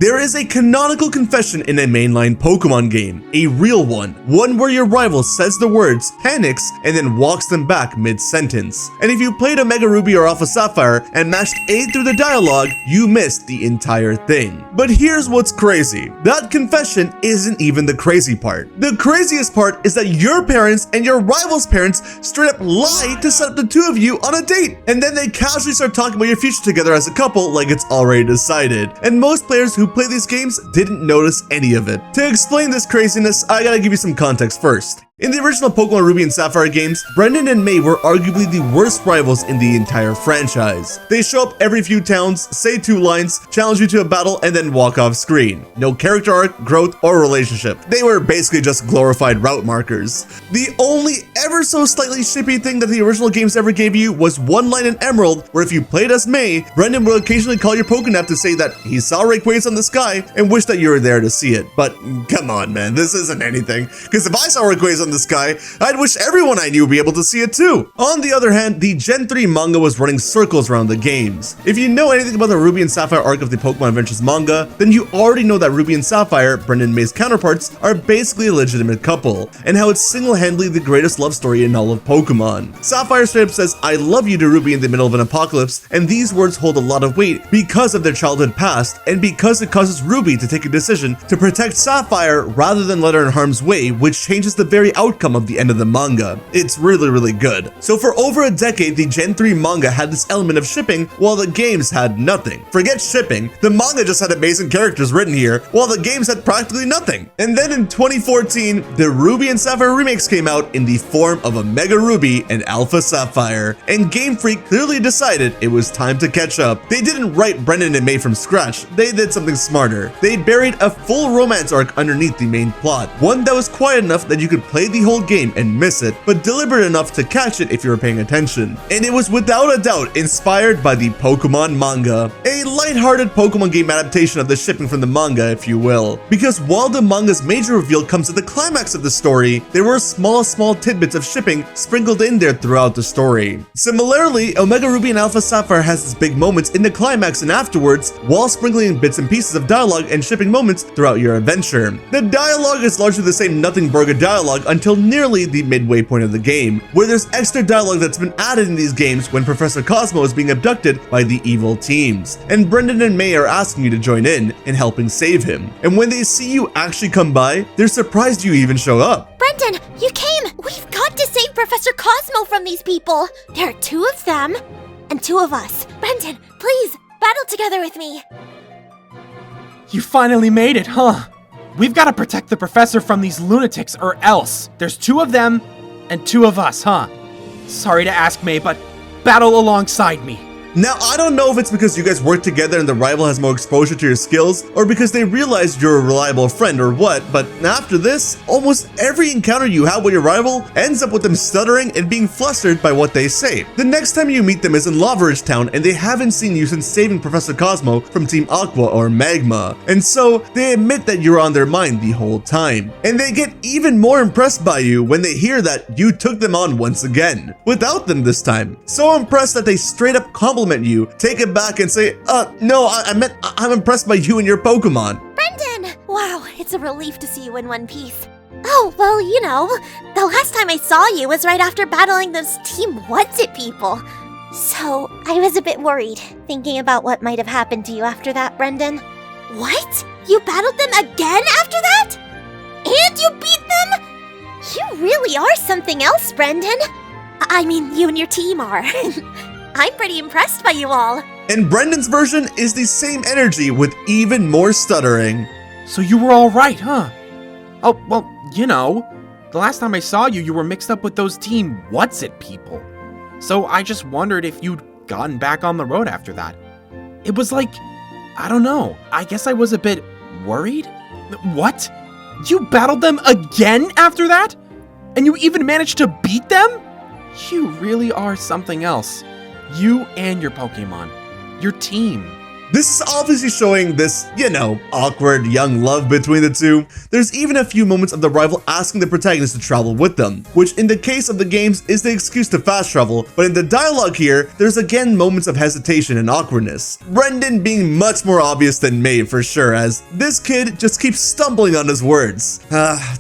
There is a canonical confession in a mainline Pokemon game, a real one where your rival says the words, panics, and then walks them back mid-sentence. And if you played Omega Ruby or Alpha Sapphire and mashed A through the dialogue, you missed the entire thing. But here's what's crazy. That confession isn't even the crazy part. The craziest part is that your parents and your rival's parents straight up lie to set up the two of you on a date. And then they casually start talking about your future together as a couple like it's already decided. And most players who play these games didn't notice any of it. To explain this craziness, I gotta give you some context first. In the original Pokemon Ruby and Sapphire games, Brenden and May were arguably the worst rivals in the entire franchise. They show up every few towns, say 2 lines, challenge you to a battle, and then walk off screen. No character arc, growth, or relationship. They were basically just glorified route markers. The only ever so slightly shippy thing that the original games ever gave you was one line in Emerald, where if you played as May, Brenden will occasionally call your Pokénap to say that he saw Rayquaza in the sky and wished that you were there to see it. But come on, man, this isn't anything. Because if I saw Rayquaza in the sky, I'd wish everyone I knew would be able to see it too. On the other hand, the Gen 3 manga was running circles around the games. If you know anything about the Ruby and Sapphire arc of the Pokemon Adventures manga, then you already know that Ruby and Sapphire, Brenden and May's counterparts, are basically a legitimate couple, and how it's single-handedly the greatest love story in all of Pokemon. Sapphire straight up says, "I love you" to Ruby in the middle of an apocalypse, and these words hold a lot of weight because of their childhood past, and because it causes Ruby to take a decision to protect Sapphire rather than let her in harm's way, which changes the very outcome of the end of the manga. It's really good. So for over a decade, the Gen 3 manga had this element of shipping, while the games had nothing. Forget shipping, the manga just had amazing characters written here, while the games had practically nothing. And then in 2014, the Ruby and Sapphire remakes came out in the form of Omega Ruby and Alpha Sapphire, and Game Freak clearly decided it was time to catch up. They didn't write Brenden and May from scratch, they did something smarter. They buried a full romance arc underneath the main plot, one that was quiet enough that you could play the whole game and miss it, but deliberate enough to catch it if you were paying attention. And it was without a doubt inspired by the Pokemon manga, a lighthearted Pokemon game adaptation of the shipping from the manga, if you will. Because while the manga's major reveal comes at the climax of the story, there were small tidbits of shipping sprinkled in there throughout the story. Similarly, Omega Ruby and Alpha Sapphire has these big moments in the climax and afterwards, while sprinkling in bits and pieces of dialogue and shipping moments throughout your adventure. The dialogue is largely the same nothing burger dialogue until nearly the midway point of the game, where there's extra dialogue that's been added in these games when Professor Cosmo is being abducted by the evil teams, and Brenden and May are asking you to join in helping save him. And when they see you actually come by, they're surprised you even show up. Brenden, you came! We've got to save Professor Cosmo from these people! There are 2 of them, and 2 of us. Brenden, please, battle together with me! You finally made it, huh? We've got to protect the professor from these lunatics or else. There's 2 of them and 2 of us, huh? Sorry to ask, May, but battle alongside me. Now, I don't know if it's because you guys work together and the rival has more exposure to your skills, or because they realize you're a reliable friend or what, but after this, almost every encounter you have with your rival ends up with them stuttering and being flustered by what they say. The next time you meet them is in Lava Ridge Town, and they haven't seen you since saving Professor Cosmo from Team Aqua or Magma, and so they admit that you're on their mind the whole time. And they get even more impressed by you when they hear that you took them on once again, without them this time. So impressed that they straight up compliment you, take it back and say, no, I meant I'm impressed by you and your Pokemon. Brenden! Wow, it's a relief to see you in one piece. Oh, well, you know, the last time I saw you was right after battling those Team What's-It people. So, I was a bit worried, thinking about what might have happened to you after that, Brenden. What? You battled them again after that? And you beat them? You really are something else, Brenden. I mean, you and your team are. I'm pretty impressed by you all. And Brenden's version is the same energy with even more stuttering. So you were all right, huh? Oh, well, you know, the last time I saw you, you were mixed up with those Team What's-It people. So I just wondered if you'd gotten back on the road after that. It was like, I don't know, I guess I was a bit worried? What? You battled them again after that? And you even managed to beat them? You really are something else. You and your Pokemon. Your team. This is obviously showing this, awkward young love between the two. There's even a few moments of the rival asking the protagonist to travel with them, which in the case of the games is the excuse to fast travel, but in the dialogue here, there's again moments of hesitation and awkwardness. Brenden being much more obvious than May for sure, as this kid just keeps stumbling on his words.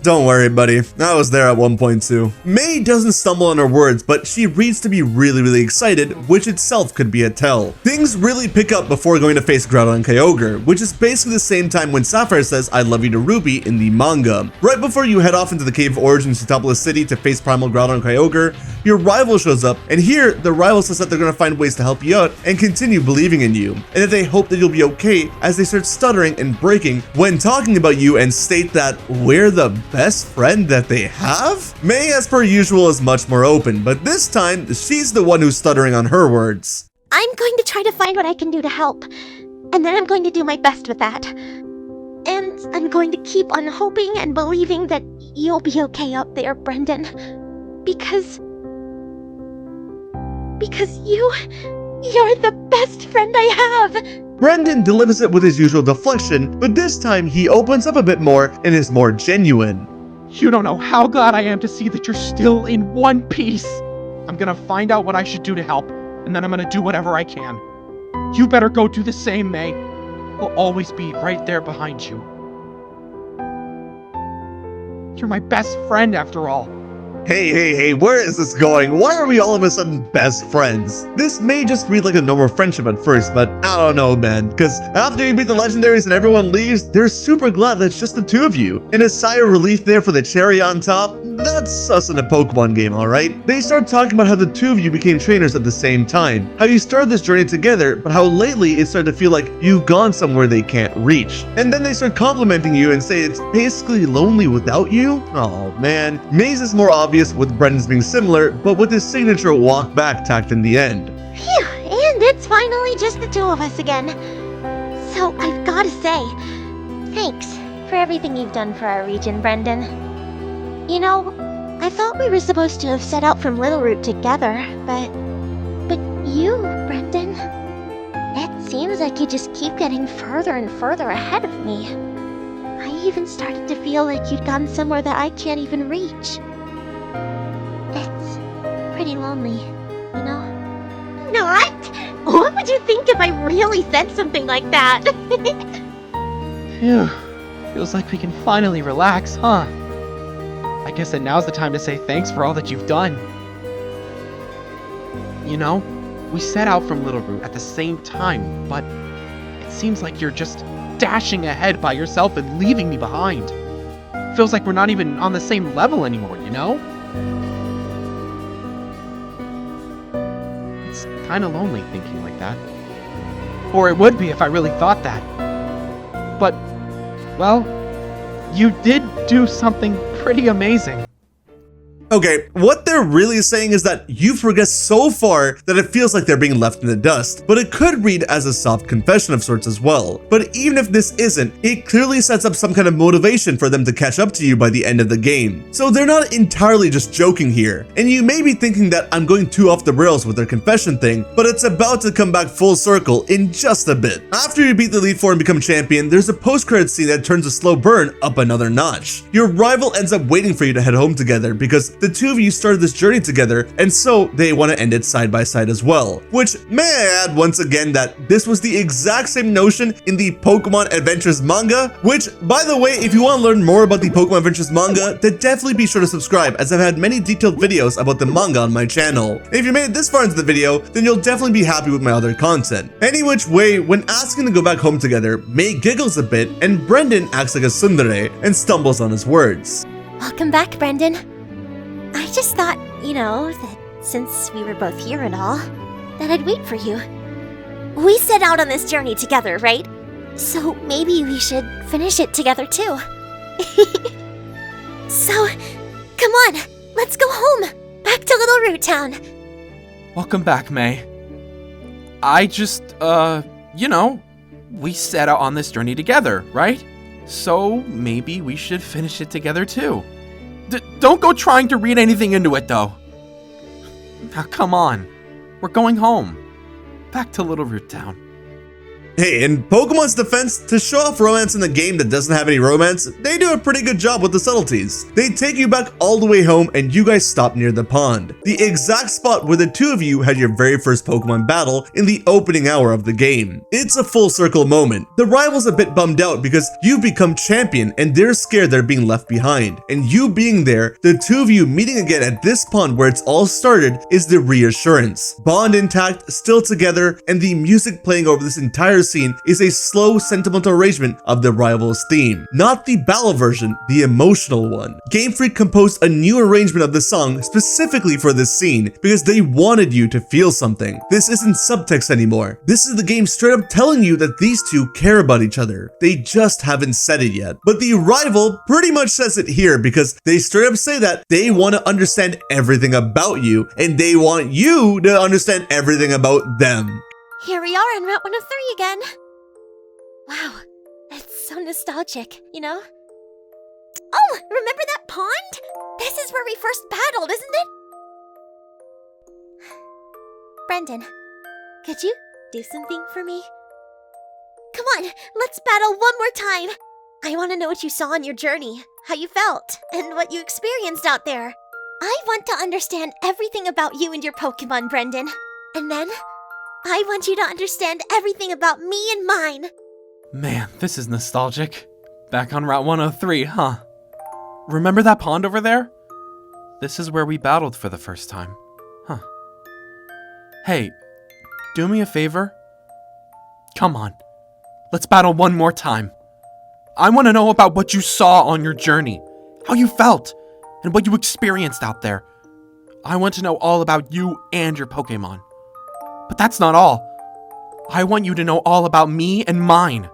Don't worry, buddy. I was there at one point too. May doesn't stumble on her words, but she reads to be really excited, which itself could be a tell. Things really pick up before going to face Groudon and Kyogre, which is basically the same time when Sapphire says I love you to Ruby in the manga. Right before you head off into the Cave of Origin in Sootopolis City to face Primal Groudon and Kyogre, your rival shows up, and here the rival says that they're gonna find ways to help you out and continue believing in you, and that they hope that you'll be okay as they start stuttering and breaking when talking about you and state that we're the best friend that they have? May, as per usual, is much more open, but this time she's the one who's stuttering on her words. I'm going to try to find what I can do to help, and then I'm going to do my best with that. And I'm going to keep on hoping and believing that you'll be okay up there, Brenden. Because you're the best friend I have! Brenden delivers it with his usual deflection, but this time he opens up a bit more and is more genuine. You don't know how glad I am to see that you're still in one piece. I'm gonna find out what I should do to help, and then I'm gonna do whatever I can. You better go do the same, May. I'll always be right there behind you. You're my best friend, after all. Hey, where is this going? Why are we all of a sudden best friends? This may just read like a normal friendship at first, but I don't know, man. Because after you beat the legendaries and everyone leaves, they're super glad that it's just the two of you. And a sigh of relief there for the cherry on top. That's us in a Pokemon game, alright? They start talking about how the two of you became trainers at the same time. How you started this journey together, but how lately it started to feel like you've gone somewhere they can't reach. And then they start complimenting you and say it's basically lonely without you? Oh man. May's is more obvious with Brendan's being similar, but with his signature walk back tacked in the end. Phew, and it's finally just the two of us again. So I've gotta say, thanks for everything you've done for our region, Brenden. You know, I thought we were supposed to have set out from Little Root together, but you, Brenden, it seems like you just keep getting further and further ahead of me. I even started to feel like you'd gone somewhere that I can't even reach. It's pretty lonely, you know? Not? What would you think if I really said something like that? Phew. Feels like we can finally relax, huh? I guess that now's the time to say thanks for all that you've done. You know, we set out from Little Root at the same time, but it seems like you're just dashing ahead by yourself and leaving me behind. Feels like we're not even on the same level anymore, you know? It's kinda lonely thinking like that. Or it would be if I really thought that. But, well, you did do something pretty amazing. Okay, what they're really saying is that you've progressed so far that it feels like they're being left in the dust, but it could read as a soft confession of sorts as well. But even if this isn't, it clearly sets up some kind of motivation for them to catch up to you by the end of the game. So they're not entirely just joking here, and you may be thinking that I'm going too off the rails with their confession thing, but it's about to come back full circle in just a bit. After you beat the Elite Four and become champion, there's a post-credit scene that turns a slow burn up another notch. Your rival ends up waiting for you to head home together because the two of you started this journey together, and so they want to end it side by side as well. Which, may I add once again that this was the exact same notion in the Pokemon Adventures manga, which, by the way, if you want to learn more about the Pokemon Adventures manga, then definitely be sure to subscribe, as I've had many detailed videos about the manga on my channel. And if you made it this far into the video, then you'll definitely be happy with my other content. Any which way, when asking to go back home together, May giggles a bit, and Brenden acts like a tsundere and stumbles on his words. Welcome back, Brenden. I just thought, that since we were both here and all, that I'd wait for you. We set out on this journey together, right? So maybe we should finish it together too. So, come on, let's go home, back to Little Root Town. Welcome back, May. I just, we set out on this journey together, right? So maybe we should finish it together too. Don't go trying to read anything into it, though. Now, come on. We're going home. Back to Little Root Town. Hey, in Pokemon's defense, to show off romance in a game that doesn't have any romance, they do a pretty good job with the subtleties. They take you back all the way home and you guys stop near the pond, the exact spot where the two of you had your very first Pokemon battle in the opening hour of the game. It's a full circle moment. The rival's a bit bummed out because you've become champion and they're scared they're being left behind. And you being there, the two of you meeting again at this pond where it's all started is the reassurance. Bond intact, still together, and the music playing over this entire scene is a slow, sentimental arrangement of the rival's theme. Not the battle version, the emotional one. Game Freak composed a new arrangement of the song specifically for this scene because they wanted you to feel something. This isn't subtext anymore. This is the game straight up telling you that these two care about each other. They just haven't said it yet. But the rival pretty much says it here because they straight up say that they want to understand everything about you and they want you to understand everything about them. Here we are on Route 103 again. Wow, it's so nostalgic, you know? Oh, remember that pond? This is where we first battled, isn't it? Brenden, could you do something for me? Come on, let's battle one more time. I want to know what you saw on your journey, how you felt, and what you experienced out there. I want to understand everything about you and your Pokemon, Brenden. And then, I want you to understand everything about me and mine. Man, this is nostalgic. Back on Route 103, huh? Remember that pond over there? This is where we battled for the first time. Huh. Hey, do me a favor? Come on. Let's battle one more time. I want to know about what you saw on your journey, how you felt, and what you experienced out there. I want to know all about you and your Pokémon. But that's not all. I want you to know all about me and mine.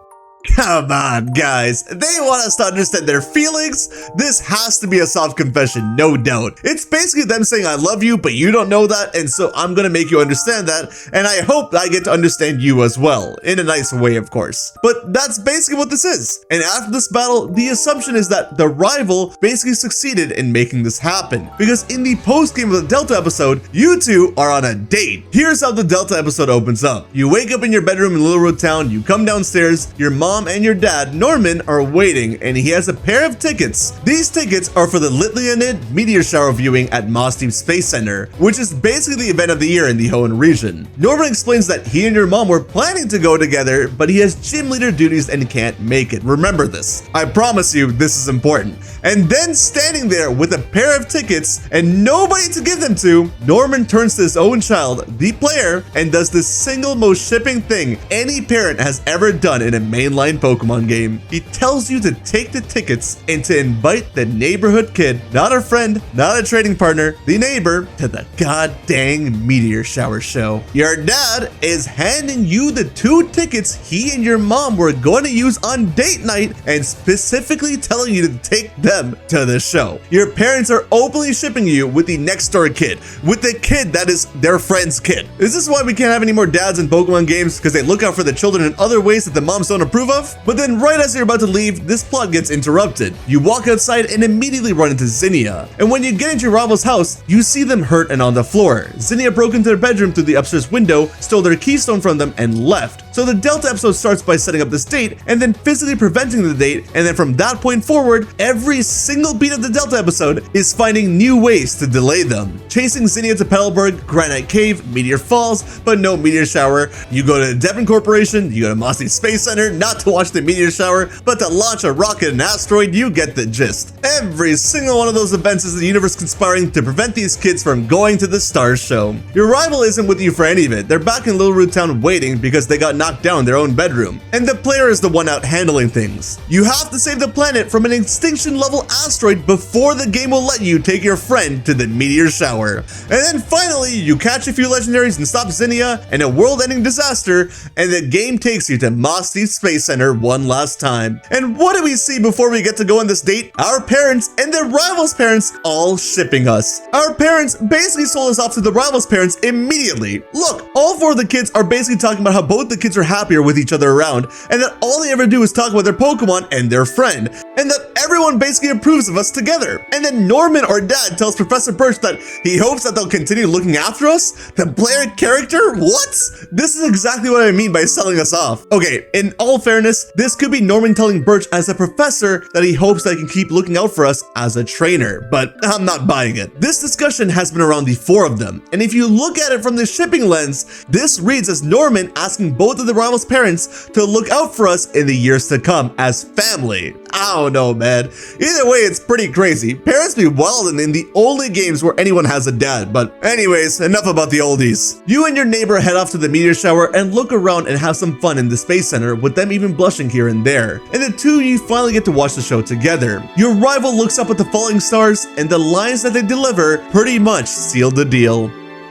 Come on, guys. They want us to understand their feelings. This has to be a soft confession, no doubt. It's basically them saying, I love you, but you don't know that, and so I'm gonna make you understand that, and I hope I get to understand you as well. In a nice way, of course. But that's basically what this is. And after this battle, the assumption is that the rival basically succeeded in making this happen. Because in the post-game of the Delta episode, you two are on a date. Here's how the Delta episode opens up. You wake up in your bedroom in Little Road Town, you come downstairs, your mom and your dad, Norman, are waiting, and he has a pair of tickets. These tickets are for the Litlianid meteor shower viewing at Moss Deep Space Center, which is basically the event of the year in the Hoenn region. Norman explains that he and your mom were planning to go together, but he has gym leader duties and can't make it. Remember this. I promise you, this is important. And then standing there with a pair of tickets and nobody to give them to, Norman turns to his own child, the player, and does the single most shipping thing any parent has ever done in a mainline Pokemon game. He tells you to take the tickets and to invite the neighborhood kid, not a friend, not a trading partner, the neighbor, to the god dang meteor shower show. Your dad is handing you the 2 tickets he and your mom were going to use on date night and specifically telling you to take them to the show. Your parents are openly shipping you with the next door kid, with the kid that is their friend's kid. Is this why we can't have any more dads in Pokemon games? Because they look out for the children in other ways that the moms don't approve of? But then right as you're about to leave, this plot gets interrupted. You walk outside and immediately run into Zinnia. And when you get into your rival's house, you see them hurt and on the floor. Zinnia broke into their bedroom through the upstairs window, stole their keystone from them, and left. So the Delta episode starts by setting up this date and then physically preventing the date, and then from that point forward, every single beat of the Delta episode is finding new ways to delay them. Chasing Zinnia to Petalburg, Granite Cave, Meteor Falls, but no meteor shower. You go to Devon Corporation, you go to Mossy Space Center, not to watch the meteor shower, but to launch a rocket and asteroid. You get the gist. Every single one of those events is the universe conspiring to prevent these kids from going to the Stars show. Your rival isn't with you for any of it. They're back in Little Root Town waiting because they got knocked down in their own bedroom. And the player is the one out handling things. You have to save the planet from an extinction level asteroid before the game will let you take your friend to the meteor shower. And then finally, you catch a few legendaries and stop Zinnia and a world-ending disaster, and the game takes you to Moss Deep Space Center one last time. And what do we see before we get to go on this date? Our parents and their rivals' parents all shipping us. Our parents basically sold us off to the rivals' parents immediately. Look, all 4 of the kids are basically talking about how both the kids are happier with each other around, and that all they ever do is talk about their Pokemon and their friend, and that everyone basically approves of us together. And then Norman, our dad, tells Professor Birch that he hopes that they'll continue looking after us. The player character? What? This is exactly what I mean by selling us off. Okay, in all fairness, this could be Norman telling Birch as a professor that he hopes that he can keep looking out for us as a trainer, but I'm not buying it. This discussion has been around the four of them, and if you look at it from the shipping lens, this reads as Norman asking both of the rivals' parents to look out for us in the years to come as family. I don't know, man. Either way, it's pretty crazy. Parents be wildin' in the only games where anyone has a dad, but anyways, enough about the oldies. You and your neighbor head off to the meteor shower and look around and have some fun in the Space Center, with them even blushing here and there. And the two of you finally get to watch the show together. Your rival looks up at the falling stars, and the lines that they deliver pretty much seal the deal.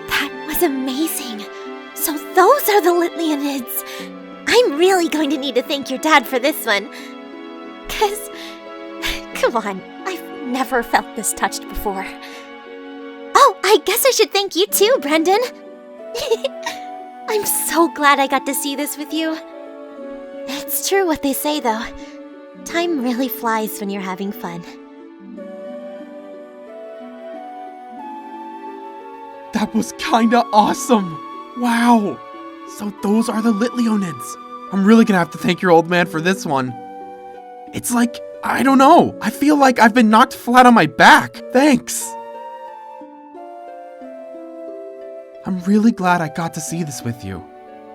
That was amazing. So those are the Litleonids. I'm really going to need to thank your dad for this one. 'Cause, come on, I've never felt this touched before. Oh, I guess I should thank you too, Brenden. I'm so glad I got to see this with you. It's true what they say, though. Time really flies when you're having fun. That was kinda awesome! Wow! So those are the Litleonids. I'm really gonna have to thank your old man for this one. It's like, I don't know, I feel like I've been knocked flat on my back. Thanks! I'm really glad I got to see this with you.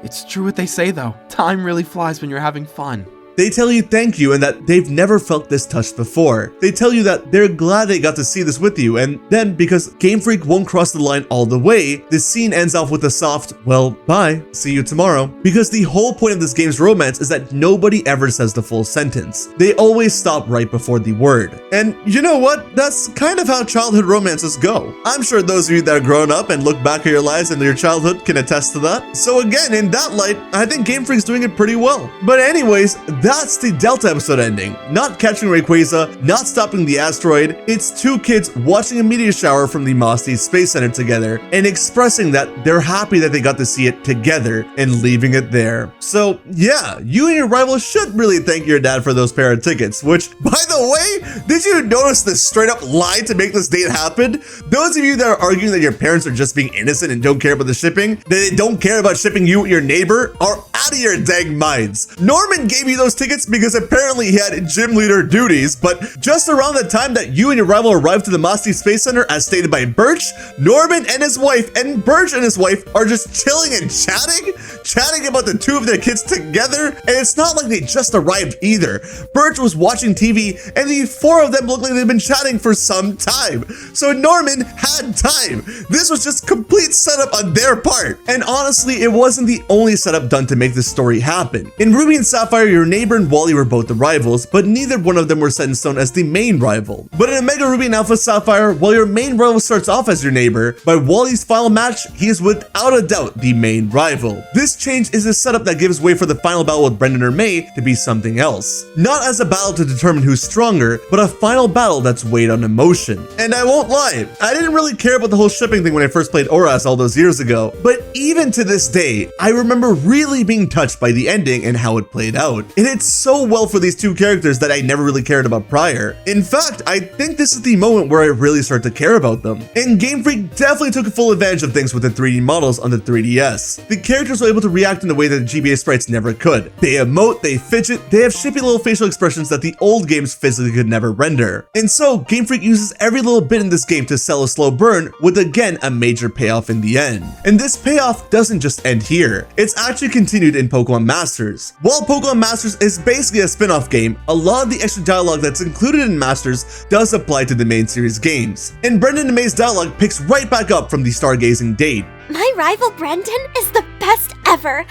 It's true what they say though, time really flies when you're having fun. They tell you thank you and that they've never felt this touched before. They tell you that they're glad they got to see this with you, and then because Game Freak won't cross the line all the way, the scene ends off with a soft, well, bye, see you tomorrow. Because the whole point of this game's romance is that nobody ever says the full sentence. They always stop right before the word. And you know what? That's kind of how childhood romances go. I'm sure those of you that are grown up and look back at your lives and your childhood can attest to that. So again, in that light, I think Game Freak's doing it pretty well. But anyways, that's the Delta episode ending. Not catching Rayquaza, not stopping the asteroid. It's two kids watching a meteor shower from the Mossy Space Center together and expressing that they're happy that they got to see it together and leaving it there. So yeah, you and your rival should really thank your dad for those pair of tickets, which, by the way, did you notice the straight up lie to make this date happen? Those of you that are arguing that your parents are just being innocent and don't care about the shipping, that they don't care about shipping you and your neighbor, are out of your dang minds. Norman gave you those tickets because apparently he had gym leader duties, but just around the time that you and your rival arrived to the Mossy Space Center, as stated by Birch, Norman and his wife and Birch and his wife are just chilling and chatting about the two of their kids together, and it's not like they just arrived either. Birch was watching TV, and the four of them look like they've been chatting for some time. So Norman had time. This was just complete setup on their part. And honestly, it wasn't the only setup done to make this story happen. In Ruby and Sapphire, your neighbor and Wally were both the rivals, but neither one of them were set in stone as the main rival. But in Omega Ruby and Alpha Sapphire, while your main rival starts off as your neighbor, by Wally's final match, he is without a doubt the main rival. This change is a setup that gives way for the final battle with Brenden or May to be something else. Not as a battle to determine who's stronger, but a final battle that's weighed on emotion. And I won't lie, I didn't really care about the whole shipping thing when I first played Oras all those years ago, but even to this day, I remember really being touched by the ending and how it played out. It hit so well for these two characters that I never really cared about prior. In fact, I think this is the moment where I really start to care about them. And Game Freak definitely took full advantage of things with the 3D models on the 3DS. The characters were able to react in a way that the GBA sprites never could. They emote, they fidget, they have shippy little facial expressions that the old games physically could never render. And so, Game Freak uses every little bit in this game to sell a slow burn, with again a major payoff in the end. And this payoff doesn't just end here. It's actually continued in Pokémon Masters. While Pokémon Masters is basically a spin-off game, a lot of the extra dialogue that's included in Masters does apply to the main series games. And Brenden and May's dialogue picks right back up from the Stargazing date. My rival Brenden is the best ever.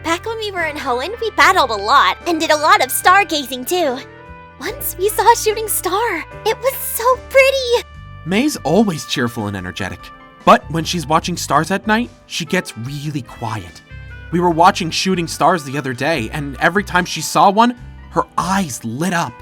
Back when we were in Hoenn, we battled a lot and did a lot of stargazing too. Once we saw a shooting star. It was so pretty. May's always cheerful and energetic, but when she's watching stars at night, she gets really quiet. We were watching shooting stars the other day, and every time she saw one, her eyes lit up.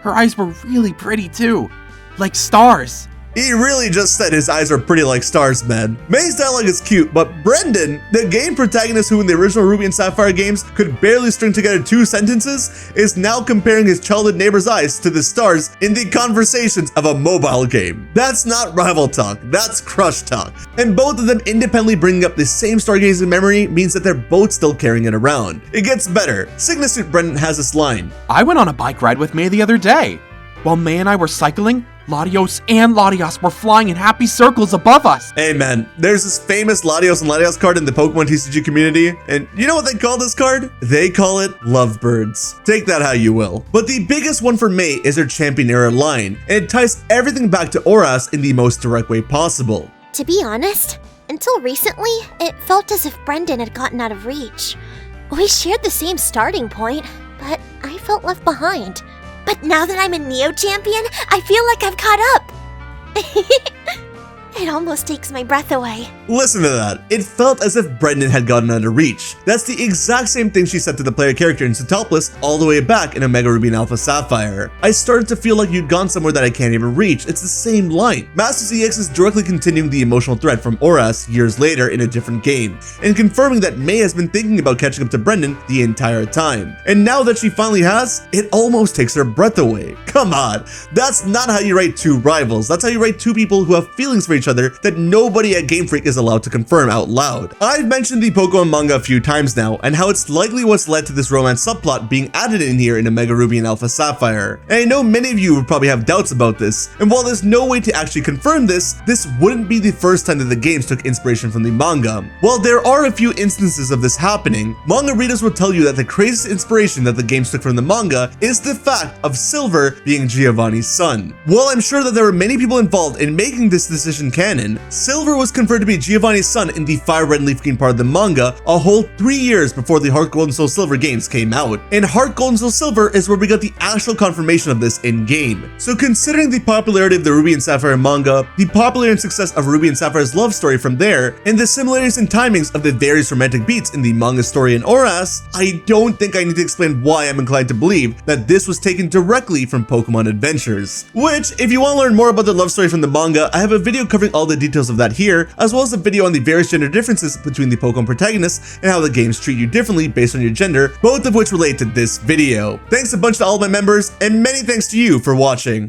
Her eyes were really pretty too, like stars. He really just said his eyes are pretty like stars, man. May's dialogue is cute, but Brenden, the game protagonist who in the original Ruby and Sapphire games could barely string together 2 sentences, is now comparing his childhood neighbor's eyes to the stars in the conversations of a mobile game. That's not rival talk, that's crush talk. And both of them independently bringing up the same stargazing memory means that they're both still carrying it around. It gets better. Cygnasuit Brenden has this line. I went on a bike ride with May the other day. While May and I were cycling, Latios and Latias were flying in happy circles above us. Hey man, there's this famous Latios and Latias card in the Pokemon TCG community, and you know what they call this card? They call it Lovebirds. Take that how you will. But the biggest one for May is her Champion Era line, and it ties everything back to Oras in the most direct way possible. To be honest, until recently, it felt as if Brenden had gotten out of reach. We shared the same starting point, but I felt left behind. But now that I'm a Neo Champion, I feel like I've caught up. It almost takes my breath away. Listen to that. It felt as if Brenden had gotten out of reach. That's the exact same thing she said to the player character in Sootopolis all the way back in Omega Ruby and Alpha Sapphire. I started to feel like you'd gone somewhere that I can't even reach. It's the same line. Masters EX is directly continuing the emotional thread from Oras years later in a different game, and confirming that May has been thinking about catching up to Brenden the entire time. And now that she finally has, it almost takes her breath away. Come on, that's not how you write 2 rivals. That's how you write 2 people who have feelings for each other that nobody at Game Freak is allowed to confirm out loud. I've mentioned the Pokemon manga a few times now, and how it's likely what's led to this romance subplot being added in here in Omega Ruby and Alpha Sapphire. And I know many of you would probably have doubts about this, and while there's no way to actually confirm this wouldn't be the first time that the games took inspiration from the manga. While there are a few instances of this happening, manga readers will tell you that the craziest inspiration that the games took from the manga is the fact of Silver being Giovanni's son. While I'm sure that there were many people involved in making this decision canon, Silver was confirmed to be Giovanni's son in the Fire Red and Leaf Green part of the manga a whole 3 years before the Heart Gold and Soul Silver games came out. And Heart Gold and Soul Silver is where we got the actual confirmation of this in-game. So considering the popularity of the Ruby and Sapphire manga, the popularity and success of Ruby and Sapphire's love story from there, and the similarities and timings of the various romantic beats in the manga story in Oras, I don't think I need to explain why I'm inclined to believe that this was taken directly from Pokemon Adventures. Which, if you want to learn more about the love story from the manga, I have a video covering all the details of that here, as well as a video on the various gender differences between the Pokemon protagonists and how the games treat you differently based on your gender, both of which relate to this video. Thanks a bunch to all of my members, and many thanks to you for watching.